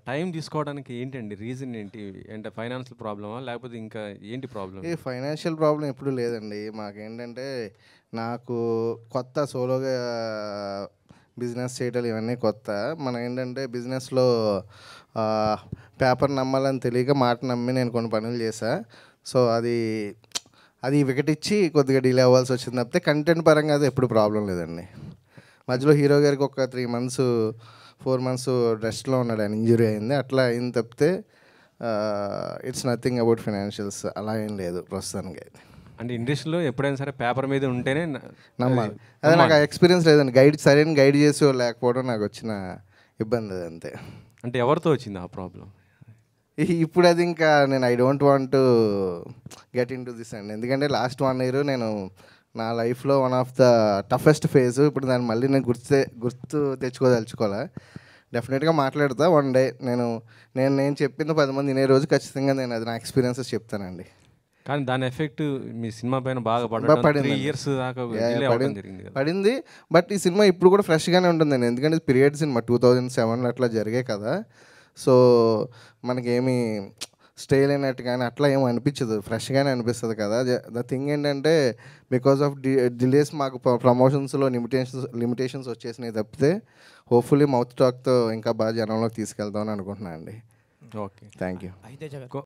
Time తీసుకోవడానికి ఏంటండి reason ఏంటి? అంటే ఫైనాన్షియల్ ప్రాబ్లమా? లేకపోతే ఇంకా ఏంటి ప్రాబ్లమ్? ఈ ఫైనాన్షియల్ ప్రాబ్లమ్ ఎప్పుడూ లేదండి. మాకేంటంటే నాకు కొత్త సోలోగా బిజినెస్ చేయడాలు ఇవన్నీ కొత్త. మనం ఏంటంటే బిజినెస్‌లో ఆహ్, పేపర్ నమ్మాలని తెలియక మాట నమ్మి నేను కొన్ని పనులు చేశా. సో, అది వికటిచ్చి కొద్దిగా డిలే అవ్వాల్సొచ్చింది తప్పితే కంటెంట్ పరంగా అయితే ఎప్పుడు ప్రాబ్లమ్ లేదండి. మధ్యలో హీరో గారికి ఒక 3 మంత్స్, 4 మంత్స్ రెస్ట్‌లో ఉన్నాడు. ఆయన ఇంజ్యూరీ అయింది. అట్లా అయింది తప్పితే ఇట్స్ నథింగ్ అబౌట్ ఫైనాన్షియల్స్ అలా ఏం లేదు ప్రస్తుతానికైతే. అంటే ఇండస్ట్రీలో ఎప్పుడైనా సరే పేపర్ మీద ఉంటేనే నమ్మాలి. అదే నాకు ఆ ఎక్స్‌పీరియన్స్ లేదండి. సరైన గైడ్ చేసేవాళ్ళు లేకపోవడం నాకొచ్చిన ఇబ్బంది అదంతే. అంటే ఎవరితో వచ్చింది ఆ ప్రాబ్లమ్? ఇప్పుడు అది ఇంకా నేను I don't want to get into this అండి. ఎందుకంటే లాస్ట్ 1 ఇయర్ నేను నా లైఫ్‌లో one of the toughest phase. ఇప్పుడు దాన్ని మళ్ళీ నేను గుర్తు తెచ్చుకోదలుచుకోలే. డెఫినెట్‌గా మాట్లాడతా వన్ డే. నేను చెప్పింది 10 మంది వినే రోజు ఖచ్చితంగా నేను అది నా ఎక్స్‌పీరియన్సెస్ చెప్తానండి. కానీ దాని ఎఫెక్ట్ మీ సినిమా పైన బాగా పడడం 3 పడిందండి. ఇయర్స్ దాకా డిలే అవ్వడం జరిగింది కదా! పడింది. బట్ ఈ సినిమా ఇప్పుడు కూడా ఫ్రెష్‌గానే ఉంటుందండి. ఎందుకంటే ఇది పీరియడ్ సినిమా 2007లో అట్లా జరిగాయి కదా! సో, మనకేమి స్టే లేనట్టు కానీ అట్లా ఏమి అనిపించదు. ఫ్రెష్‌గానే అనిపిస్తది కదా! ద థింగ్ ఏంటంటే బికాస్ ఆఫ్ డిలేస్ మాకు ప్రమోషన్స్‌లో లిమిటేషన్స్ వచ్చేసినాయి తప్పితే హోప్‌ఫుల్లీ మౌత్ టాక్‌తో ఇంకా బాగా జనంలోకి తీసుకెళ్తామని అనుకుంటున్నాను అండి. ఓకే. Thank you. అయితే జగన్